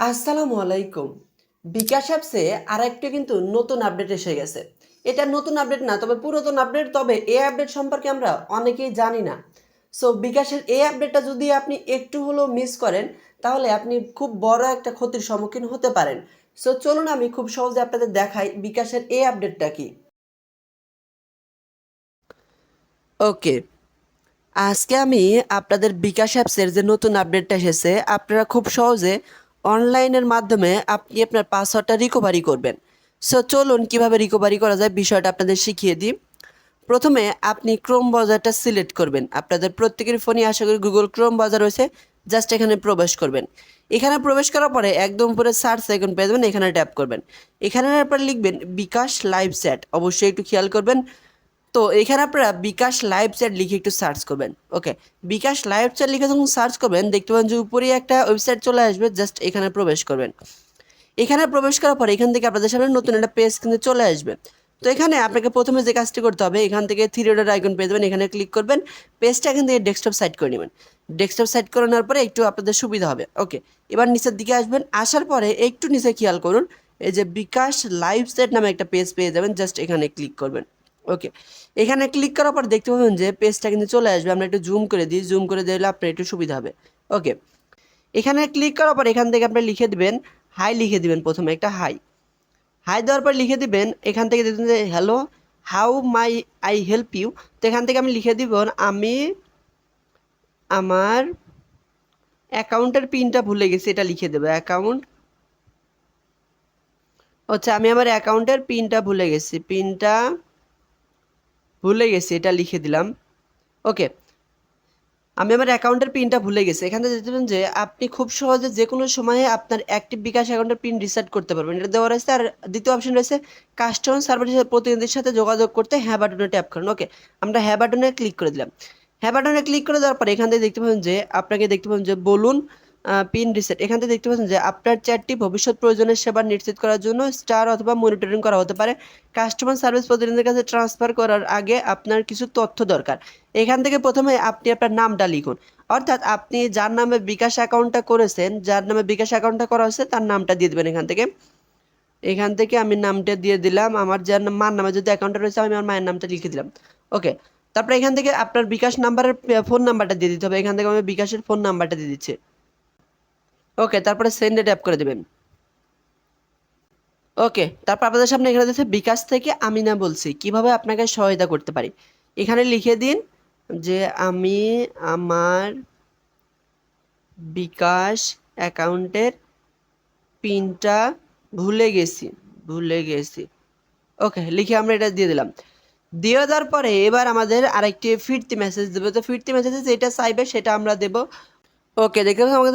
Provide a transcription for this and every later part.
আসসালামু আলাইকুম। বিকাশ অ্যাপসে আরেকটা কিন্তু নতুন আপডেট এসে গেছে। এটা নতুন আপডেট না, তবে পুরাতন আপডেট। তবে এই আপডেট সম্পর্কে আমরা অনেকেই জানি না। সো বিকাশের এই আপডেটটা যদি আপনি একটু হলেও মিস করেন, তাহলে আপনি খুব বড় একটা ক্ষতির সম্মুখীন হতে পারেন। সো চলুন আমি খুব সহজে আপনাদের দেখাই বিকাশের এই আপডেটটা কি। ওকে, আজকে আমি আপনাদের বিকাশ অ্যাপসের যে নতুন আপডেটটা এসেছে, আপনারা খুব সহজে অনলাইনের মাধ্যমে আপনি আপনার পাসওয়ার্ডটা রিকভারি করবেন। সো চলুন কিভাবে রিকভারি করা যায় বিষয়টা আপনাদের শিখিয়ে দিই। প্রথমে আপনি ক্রোম ব্রাউজারটা সিলেক্ট করবেন। আপনাদের প্রত্যেকের ফোনে আশা করি গুগল ক্রোম ব্রাউজার রয়েছে। জাস্ট এখানে প্রবেশ করবেন। এখানে প্রবেশ করার পরে একদম উপরে সার্চ আইকন পেয়ে যাবেন, এখানে ট্যাপ করবেন। এখানে আপনার লিখবেন বিকাশ লাইভ চ্যাট, অবশ্যই একটু খেয়াল করবেন। তো এখানে আপনারা বিকাশ লাইভ চ্যাট লিখে একটু সার্চ করবেন। ওকে, বিকাশ লাইভ চ্যাট লিখে যখন সার্চ করবেন, দেখতে পাবেন যে উপরেই একটা ওয়েবসাইট চলে আসবে। জাস্ট এখানে প্রবেশ করবেন। এখানে প্রবেশ করার পর এখান থেকে আপনাদের সামনে নতুন একটা পেজ কিন্তু চলে আসবে। তো এখানে আপনাকে প্রথমে যে কাজটি করতে হবে, এখান থেকে থ্রি ডট আইকন পেয়ে যাবেন, এখানে ক্লিক করবেন। পেজটা এখান থেকে ডেস্কটপ সাইড করে নেবেন। ডেস্কটপ সাইড করে নেওয়ার পরে একটু আপনাদের সুবিধা হবে। ওকে, এবার নিচের দিকে আসবেন। আসার পরে একটু নিচে খেয়াল করুন, এই যে বিকাশ লাইভ চ্যাট নামে একটা পেজ পেয়ে যাবেন। জাস্ট এখানে ক্লিক করবেন। ওকে, এখানে ক্লিক করার পর দেখতে পাবেন যে পেজটা কিন্তু চলে আসবে। আমরা একটু জুম করে দিই, জুম করে দিলে আপনার একটু সুবিধা হবে। ওকে, এখানে ক্লিক করার পর এখান থেকে আপনি লিখে দিবেন হাই, লিখে দিবেন প্রথমে একটা হাই। হাই দেওয়ার পর লিখে দিবেন এখান থেকে দেখবেন যে hello how may I help you. তো এখান থেকে আমি লিখে দিব আমি আমার অ্যাকাউন্টের পিনটা ভুলে গেছি, এটা লিখে দেবো। অ্যাকাউন্ট হচ্ছে আমি আমার অ্যাকাউন্টের পিনটা ভুলে গেছি, এটা লিখে দিলাম। ওকে, আমি আমার অ্যাকাউন্টের পিনটা ভুলে গেছি। এখান থেকে দেখতে পাবেন যে আপনি খুব সহজে যে কোনো সময়ে আপনার অ্যাক্টিভ বিকাশ অ্যাকাউন্টের পিন রিসেট করতে পারবেন। এটা দেওয়া রয়েছে। আর দ্বিতীয় অপশন রয়েছে কাস্টমার সার্ভিসের প্রতিনিধির সাথে যোগাযোগ করতে হ্যাঁ বাটনে ট্যাপ করুন। ওকে, আমরা হ্যাঁ বাটনে ক্লিক করে দিলাম। হ্যাঁ বাটনে ক্লিক করে দেওয়ার পর এখান থেকে দেখতে পাবেন যে আপনাকে দেখতে পাবেন যে বলুন পিন রিসেট। এখান থেকে দেখতে পাচ্ছেন যে আপনার চ্যাটটি ভবিষ্যৎ প্রয়োজনের সেবা নিশ্চিত করার জন্য স্টার অথবা মনিটরিং করা হতে পারে। কাস্টমার সার্ভিস প্রতিনিধির কাছে ট্রান্সফার করার আগে আপনার কিছু তথ্য দরকার। এখান থেকে প্রথমে আপনি আপনার নামটা লিখুন। অর্থাৎ আপনি যার নামে বিকাশ অ্যাকাউন্টটা করেছেন, যার নামে বিকাশ অ্যাকাউন্টটা করা হয়েছে তার নামটা দিয়ে দেবেন। এখান থেকে আমি নামটা দিয়ে দিলাম। আমার যার মার নামে যদি অ্যাকাউন্টটা রয়েছে, আমি আমার মায়ের নামটা লিখে দিলাম। ওকে, তারপরে এখান থেকে আপনার বিকাশ নাম্বারের ফোন নাম্বারটা দিয়ে দিতে হবে। এখান থেকে আমি বিকাশের ফোন নাম্বারটা দিয়ে দিচ্ছি। ওকে, তারপরে সেন্ডে ট্যাপ করে দেবেন। ওকে, তারপর আপনাদের সামনে এখানে দিচ্ছে বিকাশ থেকে আমি না বলছি কিভাবে আপনাকে সহায়তা করতে পারি। এখানে লিখে দিন যে আমি আমার বিকাশ অ্যাকাউন্টের পিনটা ভুলে গেছি। ওকে, লিখে আমরা এটা দিয়ে দিলাম। দিয়ে দেওয়ার পরে এবার আমাদের আরেকটি ফিরতি মেসেজ দেবে। তো ফিরতি মেসেজে যেটা চাইবে সেটা আমরা দেব। ওকে, দেখতে পাচ্ছেন আমাকে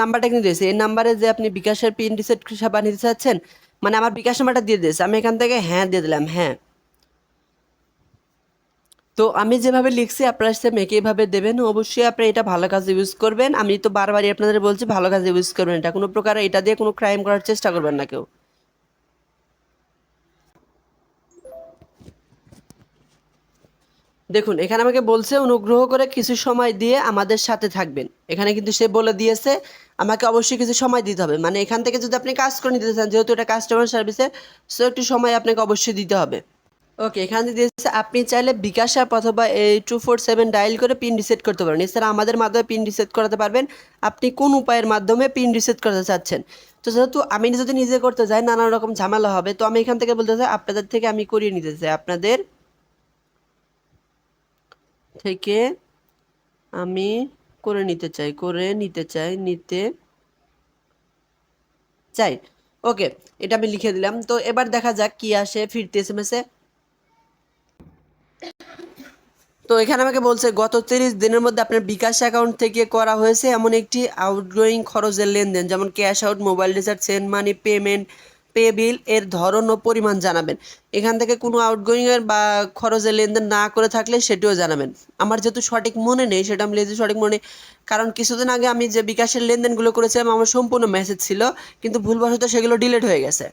নাম্বারটা কিন্তু দিয়েছে। এই নাম্বারে যে আপনি বিকাশের পিন রিসেট সেবা নিতে চাচ্ছেন, মানে আমার বিকাশ নাম্বারটা দিয়ে দিয়েছে। আমি এখান থেকে হ্যাঁ দিয়ে দিলাম। হ্যাঁ, তো আমি যেভাবে লিখছি আপনারা সেম একইভাবে দেবেন। অবশ্যই আপনি এটা ভালো কাজে ইউজ করবেন। আমি তো বারবারই আপনাদের বলছি ভালো কাজে ইউজ করবেন। এটা কোনো প্রকার এটা দিয়ে কোনো ক্রাইম করার চেষ্টা করবেন না কেউ। দেখুন, এখানে আমাকে বলছে অনুগ্রহ করে কিছু সময় দিয়ে আমাদের সাথে থাকবেন। এখানে কিন্তু সে বলে দিয়েছে আমাকে অবশ্যই কিছু সময় দিতে হবে। মানে এখান থেকে যদি আপনি কাজ করে নিতে চান, যেহেতু এটা কাস্টমার সার্ভিসে, সো একটু সময় আপনাকে অবশ্যই দিতে হবে। ওকে, এখানে দিয়েছে আপনি চাইলে বিকাশ অ্যাপ অথবা এই 247 ডায়াল করে পিন রিসেট করতে পারেন। এছাড়া আমাদের মাধ্যমে পিন রিসেট করাতে পারবেন। আপনি কোন উপায়ের মাধ্যমে পিন রিসেট করতে চাচ্ছেন? তো যেহেতু আমি যদি নিজে করতে যাই নানান রকম ঝামেলা হবে, তো আমি এখান থেকে বলতে চাই আপনাদের থেকে আমি করিয়ে নিতে চাই। আপনাদের থেকে আমি নিতে চাই। ওকে, এটা আমি লিখে দিলাম। তো এবার দেখা যাক কি আসে ফিরতি এসএমএস এ। তো এখানে আমাকে বলছে গত 30 দিনের মধ্যে আপনার বিকাশ অ্যাকাউন্ট থেকে করা হয়েছে এমন একটি আউটগোয়িং খরচের লেনদেন, যেমন cash out, mobile recharge, send money, payment, pay বিল এর ধরন ও পরিমাণ জানাবেন। এখান থেকে কোনো আউটগোয়িং এর বা খরচের লেনদেন না করে থাকলে সেটিও জানাবেন। আমার যেহেতু সঠিক মনে নেই, সেটা আমি লিখেছি সঠিক মনে নেই, কারণ কিছুদিন আগে আমি যে বিকাশের লেনদেনগুলো করেছিলাম আমার সম্পূর্ণ মেসেজ ছিল, কিন্তু ভুলবশত সেগুলো ডিলিট হয়ে গেছে।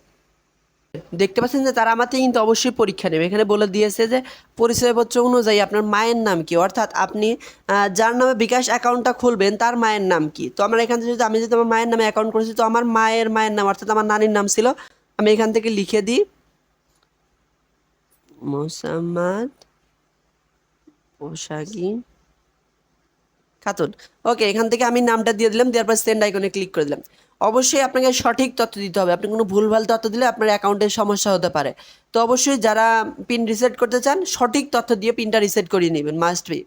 দেখতে পাচ্ছেন যে তারা আমাকে কিন্তু অবশ্যই পরীক্ষা নেবে। এখানে বলে দিয়েছে যে পরিচয়পত্র অনুযায়ী আপনার মায়ের নাম কি, অর্থাৎ আপনি যার নামে বিকাশ অ্যাকাউন্টটা খুলবেন তার মায়ের নাম কি। তো আমরা এখান থেকে যদি আমি যদি আমার মায়ের নামে অ্যাকাউন্ট করেছি, তো আমার মায়ের নাম অর্থাৎ আমার নানির নাম ছিল, আমি এখান থেকে লিখে দিই মোসাম্মদ পোশাকি খাতুন। ওকে, এখান থেকে আমি নামটা দিয়ে দিলাম, দেওয়ার পর সেন্ড আইকনে ক্লিক করে দিলাম। অবশ্যই আপনাকে সঠিক তথ্য দিতে হবে, আপনি কোনো ভুলভাল তথ্য দিলে আপনার অ্যাকাউন্টের সমস্যা হতে পারে। তো অবশ্যই যারা পিন রিসেট করতে চান সঠিক তথ্য দিয়ে পিনটা রিসেট করিয়ে নেবেন, মাস্ট বি।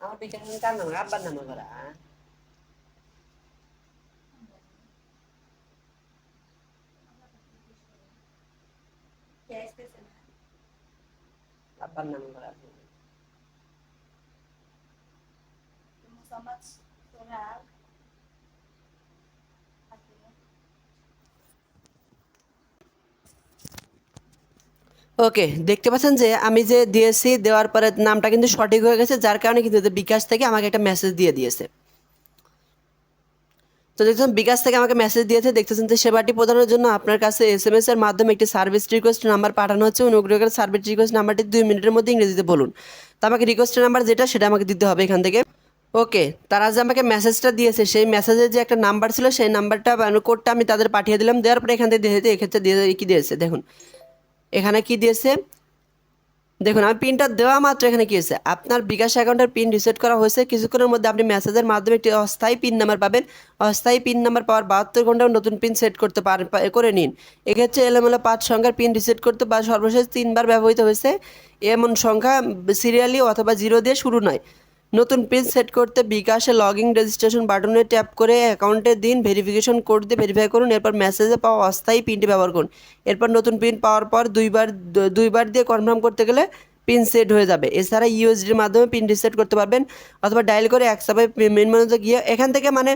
আমার বিকাশ কার নাম, আব্বার নামে করা। আব্বার নামে করা। ওকে, দেখতে পাচ্ছেন যে আমি যে দিয়েছি, দেওয়ার পরে নামটা কিন্তু সঠিক হয়ে গেছে, যার কারণে কিন্তু বিকাশ থেকে আমাকে একটা মেসেজ দিয়ে দিয়েছে। তো দেখছেন বিকাশ থেকে আমাকে মেসেজ দিয়েছে, দেখতেছেন যে সেবাটি প্রদানের জন্য আপনার কাছে এসএমএস এর মাধ্যমে একটি সার্ভিস রিকোয়েস্ট নাম্বার পাঠানো হচ্ছে, অনুগ্রহ করে সার্ভিস রিকোয়েস্ট নাম্বারটি 2 মিনিটের মধ্যে ইংরেজিতে বলুন। তো আমাকে রিকোয়েস্ট নাম্বার যেটা সেটা আমাকে দিতে হবে এখান থেকে। ওকে, তারা যে আমাকে মেসেজটা দিয়েছে সেই মেসেজের যে একটা নাম্বার ছিল সেই নাম্বারটা কোডটা আমি তাদের পাঠিয়ে দিলাম। দেওয়ার পরে এখান থেকে দিয়েছে, এক্ষেত্রে দিয়ে কী দিয়েছে দেখুন, এখানে কি দিয়েছে দেখুন, আমি পিনটা দেওয়া মাত্র এখানে কি হয়েছে, আপনার বিকাশ অ্যাকাউন্টের পিন রিসেট করা হয়েছে, কিছুক্ষণের মধ্যে আপনি মেসেজের মাধ্যমে একটি অস্থায়ী পিন নাম্বার পাবেন। অস্থায়ী পিন নাম্বার পাওয়ার 72 ঘন্টায় নতুন পিন সেট করতে করে নিন। এক্ষেত্রে এলোমেলো 5 সংখ্যার পিন রিসেট করতে বা সর্বশেষ 3বার ব্যবহৃত হয়েছে এমন সংখ্যা সিরিয়ালি অথবা 0 দিয়ে শুরু নয়। নতুন পিন সেট করতে বিকাশে লগ ইন রেজিস্ট্রেশন বাটনে ট্যাপ করে অ্যাকাউন্টের দিন, ভেরিফিকেশন কোড দিয়ে ভেরিফাই করুন, এরপর মেসেজে পাওয়া অস্থায়ী পিনটি ব্যবহার করুন। এরপর নতুন পিন পাওয়ার পর দুইবার দিয়ে কনফার্ম করতে গেলে পিন সেট হয়ে যাবে। এছাড়া ইউএসডির মাধ্যমে পিন রিসেট করতে পারবেন, অথবা ডায়াল করে একসাথে মেন মেনুতে গিয়ে এখান থেকে মানে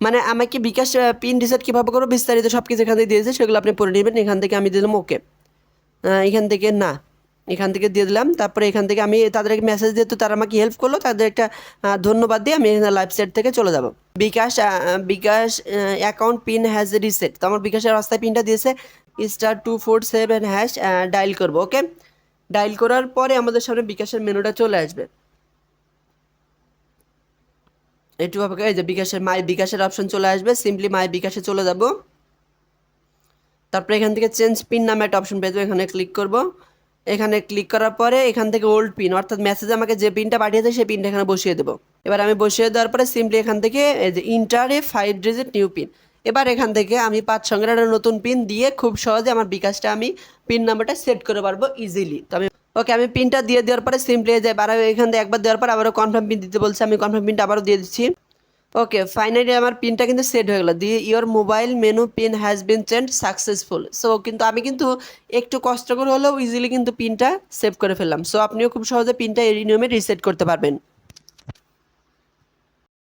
মানে আমাকে বিকাশ পিন রিসেট কীভাবে করবো বিস্তারিত সব কিছু এখান থেকে দিয়েছে, সেগুলো আপনি পড়ে নেবেন। এখান থেকে আমি দিলাম ওকে, এখান থেকে না, এখান থেকে দিয়ে দিলাম। তারপরে এখান থেকে আমি তাদেরকে মেসেজ দিয়ে, তো তারা আমাকে হেল্প করলো, তাদের একটা ধন্যবাদ দিয়ে আমি এখানে লাইভ সেট থেকে চলে যাব। বিকাশ অ্যাকাউন্ট পিন হ্যাজ রিসেট। তো আমার বিকাশের রাস্তায় পিনটা দিয়েছে, *247# ডায়াল করবো। ওকে, ডায়াল করার পরে আমাদের সামনে বিকাশের মেনুটা চলে আসবে। একটু এই যে বিকাশের অপশন চলে আসবে, সিম্পলি মাই বিকাশে চলে যাব। তারপরে এখান থেকে চেঞ্জ পিন নামে একটা অপশন পেয়ে যাবো, এখানে ক্লিক করব। এখানে ক্লিক করার পরে এখান থেকে ওল্ড পিন, অর্থাৎ মেসেজে আমাকে যে পিনটা পাঠিয়েছে সেই পিনটা এখানে বসিয়ে দেবো। এবার আমি বসিয়ে দেওয়ার পরে সিম্পলি এখান থেকে এই যে ইন্টার এ 5 ডিজিট নিউ পিন, এবার এখান থেকে আমি 5 সংখ্যার একটা নতুন পিন দিয়ে খুব সহজে আমার বিকাশটা আমি পিন নাম্বারটা সেট করে পারবো ইজিলি। তো আমি ওকে, আমি পিনটা দিয়ে দেওয়ার পরে সিম্পলি যে এখান থেকে একবার দেওয়ার পর আবারও কনফার্ম পিন দিতে বলছে, আমি কনফার্ম পিনটা আবারও দিয়ে দিচ্ছি। ওকে, ফাইনালি আমার পিনটা কিন্তু সেট হয়ে গেলো, দিয়ে your mobile menu pin has been change successful. So কিন্তু আমি কিন্তু একটু কষ্ট করে হলেও ইজিলি কিন্তু পিনটা সেভ করে ফেললাম। সো আপনিও খুব সহজে পিনটা এই নিয়মে রিসেট করতে পারবেন।